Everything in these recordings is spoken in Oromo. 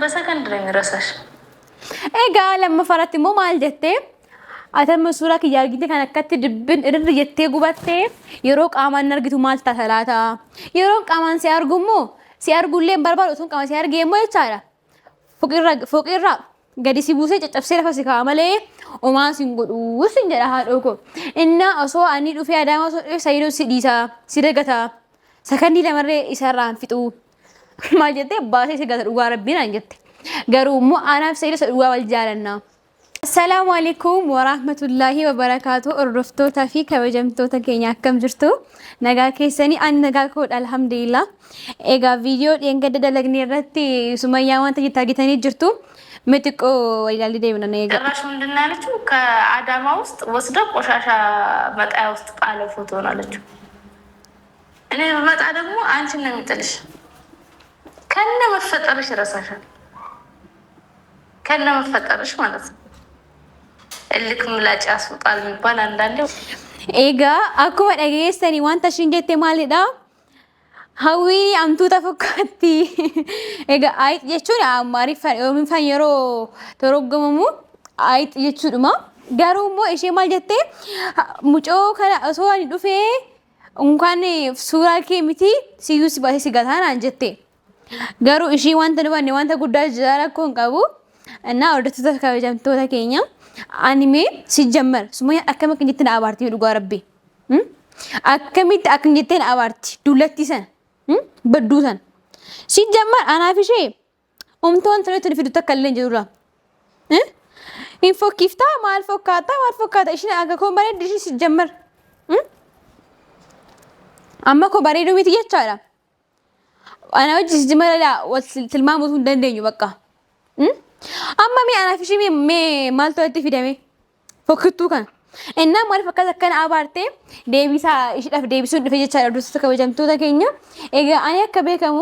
በሰከንድ ነው የሚረሳሽ። ለማ ፈራቲ ሞ ማል ጀቴ አተም ሱራ ከያርጊቴ ከነከት ድብን እርር ጀቴ ጉባቴ የሮ ቃማን ነርግቱ ማልታ ሰላታ የሮ ቃማን ሲያርጉሌን በርባሮቱን ቃማ ሲያርጌሞ ይቻላ ፎቂራ gadi si buusee caccabsee lafa si kaamalee omaa sin godhu sin jedha haadhoo ko inna osoo ani dhufee adaama osoo dhufee sayidoo si dhiisa si dagata sakandii lamarree isarraan fixu maal jettee baasee si gata dhugaa rabbiin aan jette garuu immoo anaaf sayidoo isa dhugaa wal jaalanna. Assalaamu alaykum wa rahmatullahi wa barakaatu ordoftoota fi kabajamtoota keenya akkam jirtu nagaa keessanii ani nagaa koodha alhamdulillah. Egaa viidiyoo dheengadda dalagnee irratti Sumayyaa wanta jettee argitanii jirtu ምጥቆ ይላል ደም ነው ነገር ራሽ ምንድነው ያለችው? ከአዳማ ውስጥ ወስደ ቆሻሻ መጣያ ውስጥ ጣለ ፎቶ ነው አለችው። እኔ በመጣ ደግሞ አንቺን ነው የሚጥልሽ። ከነ መፈጠርሽ ይረሳሻል። ከነ መፈጠርሽ ማለት ነው። እልክ ምላጭ ያስወጣል የሚባል አንዳንዴ ኤጋ አኩማ ደገስተኒ ዋንታ ሽንጀቴ ማለዳ Hawwi amtuuta fakkaatti. Egaa ayit jechuun Amaariffaan yoomiin faan yeroo toroggomamu ayit jechuudha. Garuu immoo ishee maal jettee mucoo kana osoo ani dhufee unkaan suuraa kee miti siyyuu si baasee si gataan jette. Garuu ishee wanta dhufanne wanta guddaa jaalala koon qabu እና ወደቱታ kabajamtoota keenya anime ሲጀመር Sumayyaa akkamitti jettee na abaartii dhugaa rabbi. Akkamitti akka jettee na abaartii dullatti sana. Badduusan ሲጀመር አናፊሼ ኦምቶን ትነት ፍዱ ተከለኝ ጀሩራ ኢንፎ ኪፍታ ማልፎካታ እሺ አገ ኮምባሬ ድሽ ሲጀመር አማ ኮምባሬ ዶ ቤት ይቻላ አና ወጅ ሲጀመር ላ ትልማሙቱ እንደንደኙ በቃ አማ ሚ አናፊሼ ሚ ማልቶ ፍደሜ ፎክቱ ካን እና ማል ፈካታ ከን አባርቴ ዴቢሳ እሺ ዴቢሱን ድፈ ይቻላ ዱስ ከበጀምቶታ ከኛ ኤጋ አኔ ከበከሙ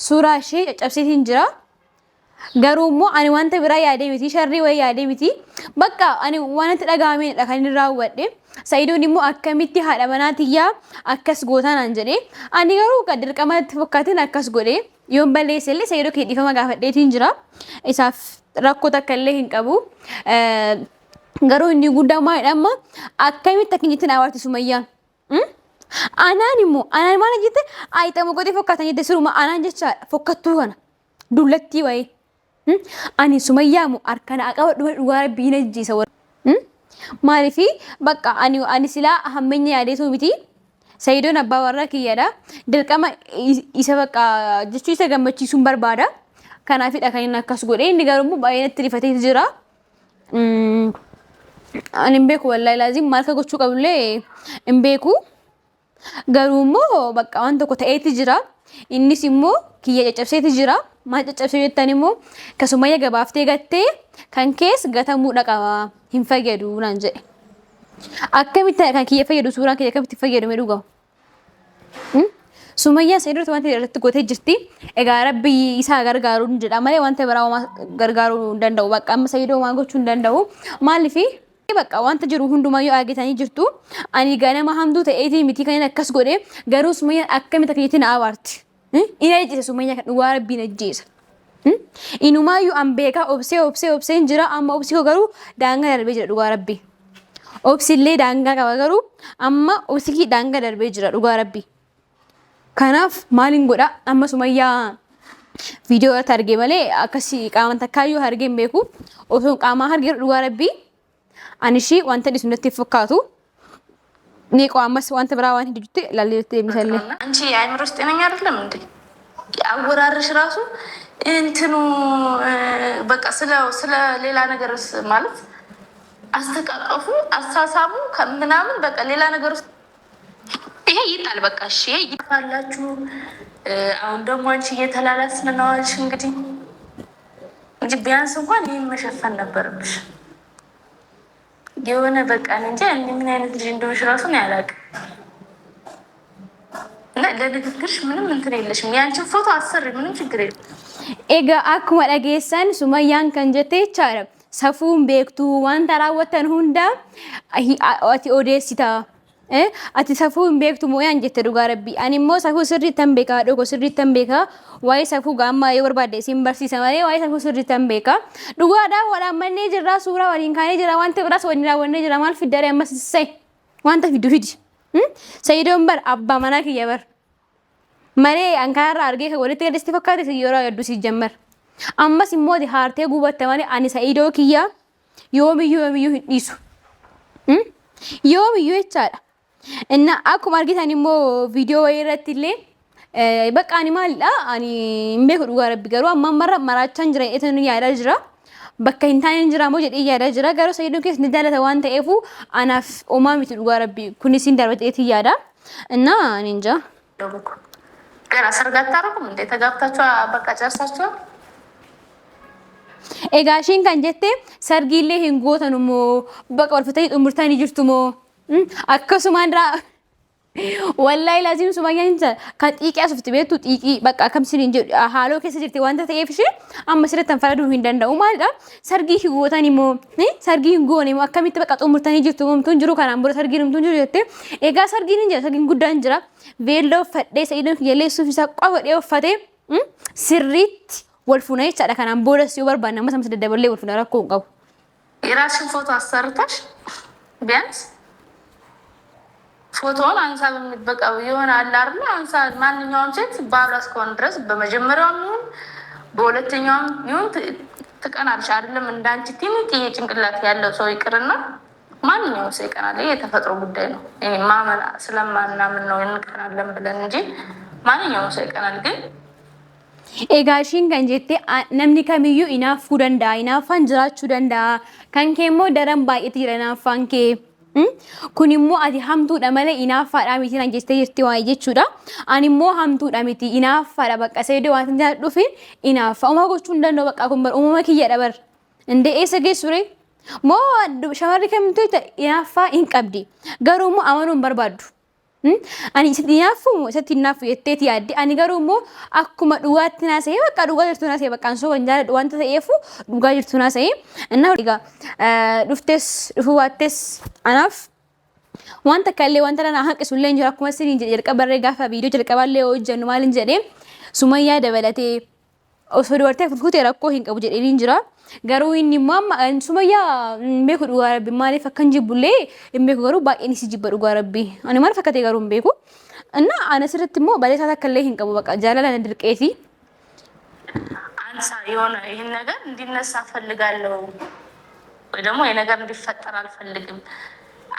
ሱራሺ ጨብሴቲን ጅራ ገሩሞ አኒ ዋንተ ብራ ያዴ ሚቲ ሸሪ ወይ ያዴ ሚቲ በቃ አኒ ዋንተ ደጋሜ ደካኒ ራወዴ ሰይዶን ዲሞ አከሚቲ ሃዳ መናትያ አከስ ጎታን አንጀዴ አኒ ገሩ ቀድር ቀማት ፈካትን አከስ ጎዴ ዮን በሌሰለ ሰይዶ ከዲፈማ ጋፈዴቲን ጅራ ኢሳፍ ራኮ ተከለ ሂንቀቡ garuu inni guddaa maayidhamma akkamitti akkinyitti naawarti Sumayyaa anaan immoo anaan maal jette ayitamu godhee fakkaatan jette siruma anaan jecha fokkattuu kana dullattii wayii ani Sumayyaa immoo harkana qaba dhugaa rabbii na jijjiisa maaliifi bakka ani silaa hammenya yaadeetu miti Sayidoon abbaa warraa kiyyaadha dirqama isa bakka jechuu isa gammachiisuun barbaada kanaafidha kan inni akkas godhee inni garuu immoo baay'ee natti rifatee jira. Ani mbeeku wallahi laazim maal ka gochuu qabullee mbeeku garuu immoo bakka waan tokko ta'eeti jira innis immoo kiyya caccabseeti jira maal caccabsee jettan immoo ka Sumayyaa gabaaftee gattee kan kees gatamuu dhaqaba hin fayyadu naan jedhe akkamitti kan kiyya fayyadu suuraan kiyya akkamitti fayyadu mee dhugaa Sumayyaa Sayidoota wanta irratti gootee jirti egaa rabbi isaa gargaaruun jedha malee wanta biraa gargaaruu hin danda'u bakka amma Sayidoo waan gochuu hin danda'u maaliifi bakka wanta jiru hundumayyuu argitanii jirtu ani ganama hamduu ta'eetii miti kan akkas godhe garuu Sumayyaa akkamitti akkitti na abaarti ina ejjise Sumayyaa kan dhugaa rabbiin ejjisa inumayyuu an beekaa obsee jira amma obsi koo garuu daangaa darbee jira dhugaa rabbii obsillee daangaa qaba garuu amma obsikii daangaa darbee jira dhugaa rabbii kanaaf maaliin godha amma Sumayyaa viidiyoo irratti argee malee akkasii qaaman takkaayyuu argee hin beeku osoo qaamaa argee dhugaa rabbii Anishi wanta disundatti fakkaatu ni qaamas wanta biraa waan hiddutti lalleetti deebisalle አንቺ አይምሮስ ጤነኛ አይደለም እንዴ ያወራርሽ ራሱ እንትኑ በቃ ስለ ሌላ ነገርስ ማለት አስተቃቀፉ አሳሳቡ ከምናምን በቃ ሌላ ነገርስ ይሄ ይጣል በቃ እሺ ይጣላችሁ አሁን ደግሞ አንቺ እየተላላስን ነው አልሽ እንግዲህ እንጂ ቢያንስ እንኳን ይሄን መሸፈን ነበርብሽ የሆነ በቃ እንጂ ምን አይነት ልጅ እንደሆነሽ ራሱ ነው ያላቅ እና ለንግግርሽ ምንም እንትን የለሽም ያንቺን ፎቶ አሰሪ ምንም ችግር የለም ኤጋ አኩማ ደጌሰን Sumayyaan kan jettee chaara safuun beektu wanta raawwatan hunda ati odeessita ati safuu hin beektu moo yaan jette dhugaa rabbii. Ani immoo safuu sirriitti hin beekaa dhugoo sirriitti hin beekaa waa'ee safuu gaamma yoo barbaadde isin barsiisa malee waa'ee safuu sirriitti hin beekaa. Dhugaadhaan walaam mannee jirraa suuraa waliin kaanee jira wanta biraas waliin raawwannee jira maal fiddaree ammas sai wanta fiddu fidi. Sayidoon bar abbaa manaa kiyya bar. Malee ankaarraa argee kan walitti gadhiisti fakkaate yeroo hedduu si jammar. Ammas immoo haartee gubatte malee ani sayidoo kiyya yoomiyyuu hin dhiisu. Yoomiyyuu jechaadha. Inna akkuma argitan immoo viidiyoo wayii irratti illee bakka ani maalidha ani hin beeku dhugaa rabbi garuu amma marra maraachaan jira jedhee yaadaa jira. Bakka hin taane jira moo jedhee yaadaa jira garuu sayidoon keessa ni jaalata waan ta'eefu anaaf uumaa miti dhugaa rabbi kunis hin darbateeti yaada. Inna ani inja. ገና ሰርግ አታረጉም እንዴ? ተጋብታችሁ በቃ ጨርሳችሁ? Egaa ishiin kan jette sargiillee hin gootan moo bakka wal fitanii xumurtanii jirtu moo akkasumaan wallahi laazim sumayyaan kan xiiqii asufti beektu xiiqii bakka akkamsiin jedhu haaloo keessa jirti wanta ta'eef ishee amma sirriitti tan faraduu hin danda'u maalidha sargii hin gootan moo sargii hin goone moo akkamitti bakka xumurtanii jirtu moo mtuun jiru kanaan booda sargiin mtuun jiru jette egaa sargiin hin jira sargiin guddaan jira veelloo uffadhee sa'iidon kiyyalee suufisaa qofa dhee uffatee sirriitti wal fuuna jechaadha kanaan boodas yoo barbaanne amma samsa daddaballee wal fuuna rakkoo hin qabu. የራስሽን ፎቶ አሰርተሽ ቢያንስ ፎቶውን አንሳ በቃ የሆነ አለ አይደል? አንሳ ማንኛውም ሴት ባሏ እስከሆነ ድረስ በመጀመሪያውም ይሁን በሁለተኛውም ይሁን ትቀናለሽ አይደለም? እንዳንቺ ትንጥዬ ጭንቅላት ያለው ሰው ይቅርና ማንኛውም ሰው ይቀናል። ይሄ የተፈጥሮ ጉዳይ ነው። እኔ ማመን ስለማናምን ነው እንቀናለን ብለን እንጂ ማንኛውም ሰው ይቀናል ግን Egaa ishiin kan jette namni kamiyyuu inaafuu danda'a inaafaan jiraachuu danda'a kan kee immoo daran baay'eetu jira inaafaan kee kun immoo ati hamtuudha malee inaaffaadhaa miti nan jettee jirti waa'ee jechuudha ani immoo hamtuudha miti inaaffaadha bakka seedee waan hin dhufiin inaaffa uumaa gochuu hin danda'u bakka kun bar uumama kiyyadha bar indee eessa geessure moo shamarri kamtu inaaffaa hin qabdi garuu immoo amanuu hin barbaaddu. Ani inaafu isatti inaafu jetteeti yaadde ani garuu immoo akkuma dhugaatti naasee bakka dhugaa jirtu naasee bakka ansoo kan jaalladhu wanta ta'eefu dhugaa jirtu naasee innaa egaa dhufuu baattees anaaf wanta kallee wanta lana hanqisullee hin jiru akkuma isin jalqabarree gaafa viidiyoo jalqaballee hojjennu maal hin jedhee sumayyaa dabalatee osoo dubartii furfutee rakkoo hin qabu jedhee hin jira. Garuu inni immoo sumayyaa hin beeku dhugaa rabbi maaliif akkan jibbullee hin beeku garuu baay'een isi jibba dhugaa rabbi ani maaliif akkatee garuu hin beeku እና አነስረት ሞ ባለታ ተከለ ይሄን ቀቡ በቃ ጃላላ እንድርቀቲ አንሳ የሆነ ይሄን ነገር እንዲነሳ ፈልጋለሁ ወይ ደግሞ የነገር እንዲፈጠር አልፈልግም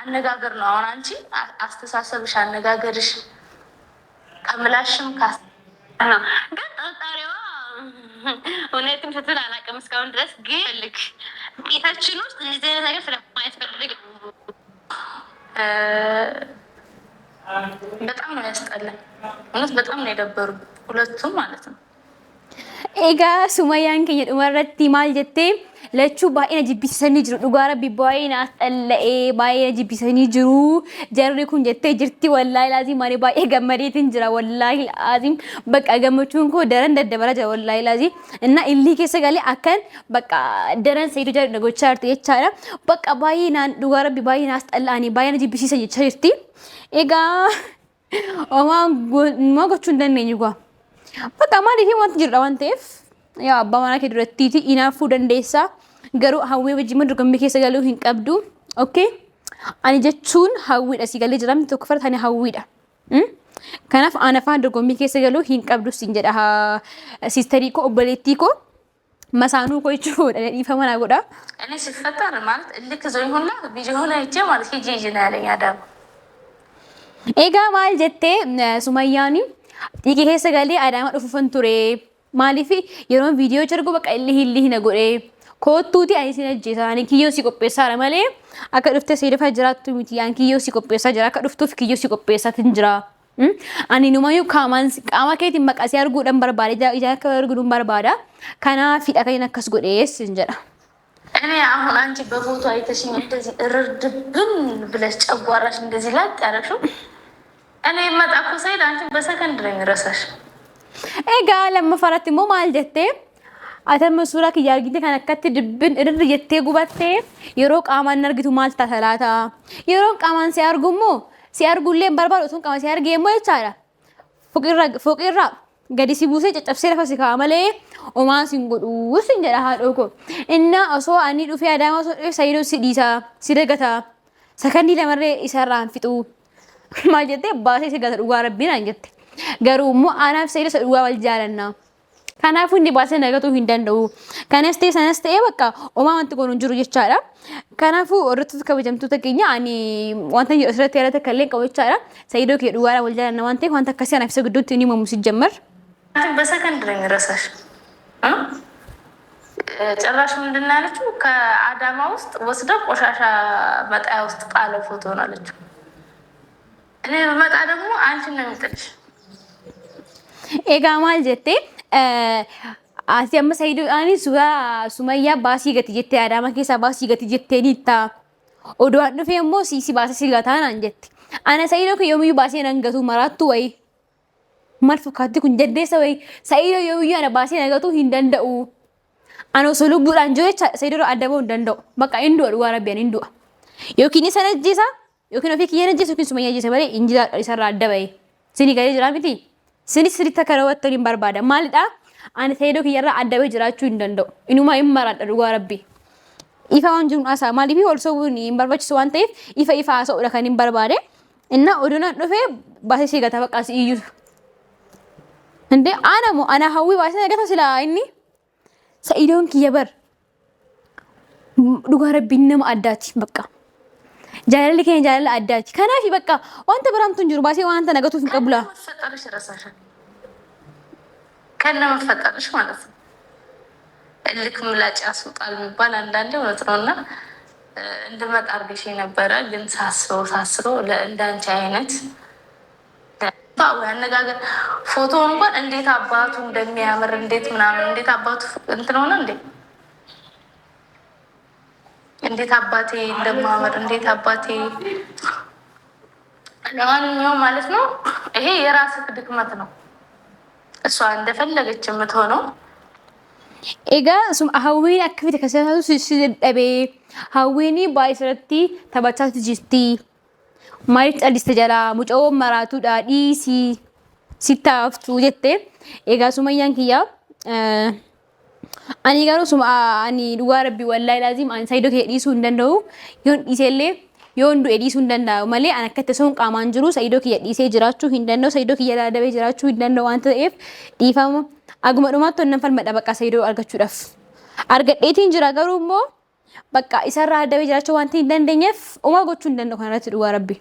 አነጋገር ነው አሁን አንቺ አስተሳሰብሽ አነጋገርሽ ከምላሽም ካስ ግን ጠጣሪዋ እውነትም ፍቱን አላውቅም እስካሁን ድረስ ግን ልክ ቤታችን ውስጥ እንደዚህ አይነት ነገር ስለማየት ፈልግ በጣም ነው ያስጠላኝ። እውነት በጣም ነው የደበሩ ሁለቱም ማለት ነው። ኤጋ ሱማያን ከየ ዱመረቲ ማል ጀቴ ለቹ ባይና ጂቢሰኒ ጅሩ ዱጋራ ቢባይና አስጠለኤ ባይና ጂቢሰኒ ጅሩ ጀሪ ኩን ጀቴ ጅርቲ ወላሂ ላዚም ማሪ ባይ ገመዴትን ጅራ ወላሂ ላዚም በቃ ገመቹን ኮ ደረን ደደበራ ጀ ወላሂ ላዚ እና ኢሊ ከሰ ጋሊ አከን በቃ ደረን ሰይዱ ጀር ነጎቻ አርቴ የቻራ በቃ ባይና ዱጋራ ቢባይና አስጠላኒ ባይና ጂቢሰኒ ጀርቲ ኤጋ ማጎቹ እንደነኝ ጓ በቃ ማለት ይሄ ዋንት ጅራ ዋንቴፍ ያ አባማና ከድረቲቲ ኢናፉ ደንዴሳ ገሩ ሀዌ በጅመ ድርገም ከሰ ጋሉ ሂን ቀብዱ ኦኬ አኒ ጀቹን ሀዊ ደሲ ጋለ ጅራም ተከፈር ታኒ ሀዊዳ ከናፍ አነፋ ድርገም ከሰ ጋሉ ሂን ቀብዱ ሲንጀዳ ሲስተሪ ኮ ኦበሌቲ ኮ መሳኑ ኮ ይቹ ይፈመና ጎዳ እኔ ሲፈጠር ማለት ልክ ዘይ ሆና ቢጂ ሆና ይቼ ማለት ሂጂ ጂና ያለኝ አዳም ኤጋ ማል ጀቴ ሱማያኒ ዲቂ ከሰ ጋሌ አዳማ ዱፉፈን ቱሬ ማሊፊ የሮን ቪዲዮ ቸርጎ በቃ ኢሊህ ነጎሬ ኮቱቲ አይሲነ ጄሳኒ ኪዮ ሲቆጴሳ ረመሌ አከ ዱፍተ ሰይደፋ ጅራቱ ሚቲ ያን ኪዮ ሲቆጴሳ ጅራ ከዱፍቱፍ ኪዮ ሲቆጴሳ ትንጅራ አኒ ኑማዩ ካማን ቃማ ከቲ መቃሲ አርጉ ደም በርባዳ ኢጃ ከርጉ ደም በርባዳ ካና ፊዳ ከይና ከስ ጎዴስ እንጀራ እኔ አሁን አንቺ በፎቶ አይተሽኝ እንደዚህ እርድብን ብለሽ ጨጓራሽ እንደዚህ ላጥ ያረሽው እኔ መጣኩ ሰይድ አንቺ በሰከንድ ነው የሚረሳሽ ኤጋ ለመፈራት ሞ ማል ጀቴ አተም ሱራ ከያርጊቴ ከነከት ድብን እርር ጀቴ ጉባቴ የሮ ቃማን ነርግቱ ማልታ ሰላታ የሮ ቃማን ሲያርጉሞ si argulleen barbaadu sun qama si argee immoo jechaadha. Foqirraa gadi si buusee caccabsee lafa si ka'a malee homaa sin godhuu sin jedha haadhoo koo. Inna osoo ani dhufee Adaamaa osoo dhufee Sayyidoo si dhiisaa si dagataa sakandii lamarree isarraan fixuu maal jettee baasee si gata dhugaa rabbiin aan jette. Garuu immoo anaaf Sayyidoo dhugaa wal jaalannaa. Kanaafuu inni baasee nagatuu hin danda'u. Kanas ta'e sanas ta'e bakka homaa wanti kun hin jiru jechaadha. Kanaafuu hordoftoota kabajamtoota keenya ani wanta jedhu asirratti yaadata kallee qabu jechaadha. Sayyidoo kee dhugaadhaan wal jaalanna waan ta'eef wanta akkasii anaaf isa gidduutti ni himamu ሲጀመር በሰከንድ ነው የሚረሳሽ። ጭራሽ ምንድን ነው ያለችው? ከአዳማ ውስጥ ወስደው ቆሻሻ መጣያ ውስጥ ጣለ ፎቶ ነው አለችው። እኔ በመጣ ደግሞ አንቺን ነው የሚጥልሽ። ኤጋ ማል ጀቴ Asii amma Sayyidoo ani suuraa Sumayyaa baasii gati jettee Adaamaa keessaa baasii gati jettee niitta. Oduun dhufee immoo si baasee si gataa naan jette. Ana Sayyidoo kun yoomiyyuu baasee nan gatu maraattu wayi. Maal fakkaatti kun jaddeessa wayi. Sayyidoo yoomiyyuu ana baasee nan gatu hin danda'u. Ana osoo lubbuudhaan jiru jecha Sayyidoo adda bahuu hin danda'u. Bakka hin du'a dhugaa Rabbiyaan hin du'a. Yookiin isa najjeesa yookiin ofii kiyya najjeesa yookiin Sumayyaa ajjeesa malee injira isarraa adda bahe. Sini galee jira miti. Sini sirriitti akka raawwattanii hin barbaada. Maalidhaa? Ani Sayyidoo kiyyarraa adda bahee jiraachuu hin danda'u. Inumaa hin maraadha dhugaa Rabbi. Ifa waan jiruun asaa maaliif ol sobuun hin barbaachisu waan ta'eef ifa haasa'uudha kan hin barbaade. Inna oduun dhufee baasee si gata baqqaa si iyyuu. Inde ana hawwii baasee gata silaa inni Sayyidoon kiyya bar dhugaa Rabbi nama addaati bakka. Jaalalli keenya jaalala addaati. Kanaaf bakka wanta biraamtu hin jiru baasee wanta nagatuuf hin qabula. ከነ መፈጠርሽ ማለት ነው። እልክ ምላጭ ያስወጣል የሚባል አንዳንዴ እውነት ነውና እንድመጣ አድርገሽ ነበረ። ግን ሳስበው ለእንዳንቺ አይነት አነጋገር ፎቶ እንኳን እንዴት አባቱ እንደሚያምር እንዴት ምናምን እንዴት አባቱ እንትን ሆነ እንዴ እንዴት አባቴ እንደማምር እንዴት አባቴ ለማንኛውም ማለት ነው ይሄ የራስህ ድክመት ነው። እሷ እንደፈለገች የምትሆነው ኤጋ ሱም ሀዊን አክፊት ከሰታቱ ሲደበ ሀዊኒ ባይሰረቲ ተባቻት ጅስቲ ማይት አዲስ ተጀላ ሙጨው መራቱ ዳዲ ሲታፍቱ ጀቴ ኤጋ ሱመያን ኪያ አኒ ጋሩ ሱም አኒ ዱጋ ረቢ ወላይ ላዚም አን ሳይዶ ከዲሱ እንደንደው ይሁን ኢሴሌ yoondu edhiisuu hin danda'u malee an akka teessoon qaamaan jiru Sayyidoo kiyya dhiisee jiraachuu hin danda'u Sayyidoo kiyya daadabee jiraachuu hin danda'u waan ta'eef dhiifama aguma dhumaatti onnan falmadha bakka Sayyidoo argachuudhaaf argadheetiin jira garuu immoo bakka isarraa daadabee jiraachuu waan hin dandeenyeef uumaa gochuu hin danda'u kanarratti dhugaa Rabbi.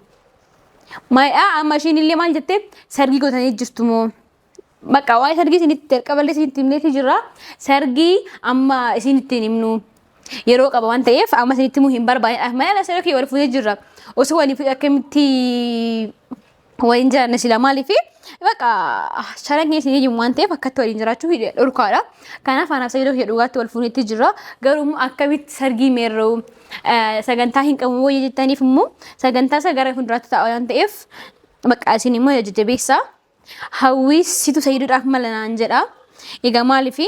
Maayidhaa amma ishiin illee maal jettee sargii gootanii jirtu moo bakka waa'ee sargii isinitti qaballee isinitti himneeti jirra sargii amma isinitti himnu. Yeroo qaba waan ta'eef amma isinitti himuu hin barbaadne. Mana Sayyidoo kiyya wal fuudhee jirra. Osoo waliin akkamitti waliin jiraanne sila maaliif bakka sharan keessa isin jiru waan ta'eef akkatti waliin jiraachuu dhorkaadha. Kanaaf anaaf Sayyidoo kiyya dhugaatti wal fuudheetti jirra. Garuu akkamitti sargii meerroo sagantaa hin qabu wayya jettaniif immoo sagantaa isa gara fuulduraatti ta'a waan ta'eef bakka isin immoo jajjabeessaa. Hawwiisitu Sayyidoodhaaf mala naan jedha. Egaa maaliif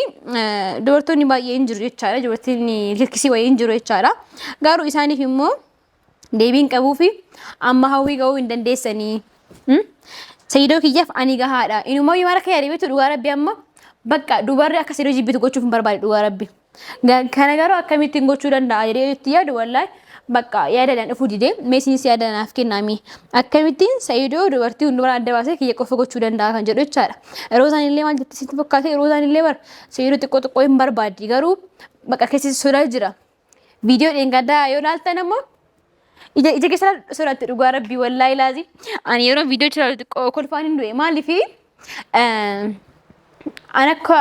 dubartoonni baay'een jiru jechaadha. Dubartoonni hirkisii wayii jiru jechaadha. Garuu isaaniif immoo deebiin qabuu fi amma hawwii ga'uu hin dandeessanii. Sayyidoo kiyyaaf ani gahaadha. Inumaa yoo harka yaadee beektu dhugaa Rabbi amma bakka dubarri akka Sayyidoo jibbitu gochuuf hin barbaade dhugaa Rabbi. Kana garuu akkamittiin gochuu danda'a jedhee itti yaadu wallahi bakka yaadadhaan dhufuu didee meesinis yaadanaaf kennaami. Akkamittiin Sayyidoo dubartii hundumaa adda baasee kiyya qofa gochuu danda'a kan jedhu jechaadha. Yeroo isaan illee maal jettee sitti fakkaate yeroo isaan illee bar Sayyidoo xiqqoo hin barbaaddi garuu bakka keessi sodaa jira. Viidiyoo dheengaddaa yoo ilaaltan ammoo ija keessa sodaatti dhugaa Rabbi wallahi laazi. Ani yeroo viidiyoo ilaalu xiqqoo kolfaan hin du'e maaliif an akka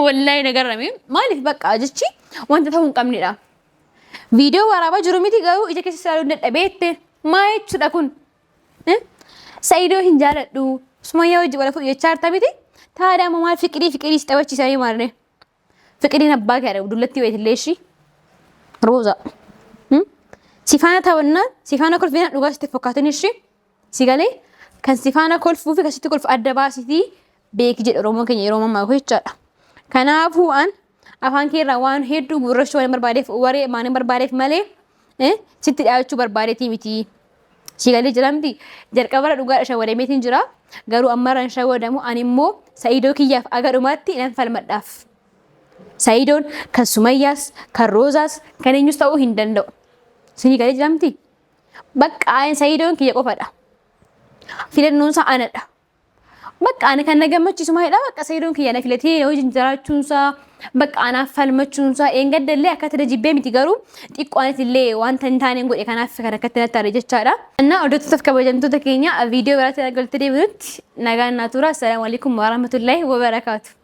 wallahi nagarrame maaliif bakka jechi wanta ta'uu hin qabnedha. Viidiyoo waraabaa jiru miti garuu ija keessa ilaaluu dadhabeette maa jechuudha kun. Sayyidoo hin jaaladhu Sumayyaa wajji wal fuudhu jechaa jirta miti. Taadhaa maal fiqirii si taphachiisanii maarne. Fiqiriin abbaa kee adda dullatti wayitillee ishii. Rooza. Sifaana taphannaan sifaana kolfina dhugaa sitti fakkaatan ishii. Si galee kan sifaana kolfuu fi kan sitti kolfu adda baasitii beeki jedha Oromoon keenya yeroo mammaa jechaadha. Kanaafuu an afaan keerraa waan hedduu gurrachuu waan barbaadeef waree maan barbaadeef malee sitti dhaabachuu barbaadeetii miti. Shigalee jiramti jalqabara dhugaadha shawwadameetiin jira garuu ammarraan shawwadamu ani immoo Sa'iidoo kiyyaaf agadhumaatti nan falmadhaaf. Sa'iidoon kan Sumayyaas kan Roozaas kan eenyus ta'uu hin danda'u. Shigalee jiramti bakka Sa'iidoon kiyya qofadha. Filannoon isaa anadha. Bakka ani kan na gammachiisu maalidha bakka Sa'iidoon kiyya na filatee hojiin jiraachuunsaa bakka anaaf falmachuunsaa eengaddallee akkatti jibbee miti garuu xiqqoonatillee wanta hin taaneen godhe kanaaf kan akkatti natti taate jechaadha. Innaa hordoftoota kabajamtoota keenya viidiyoo biraatti argalutti deebinutti nagaan naa tura. Assalaamu alaikum warahmatullahi wabarakaatu.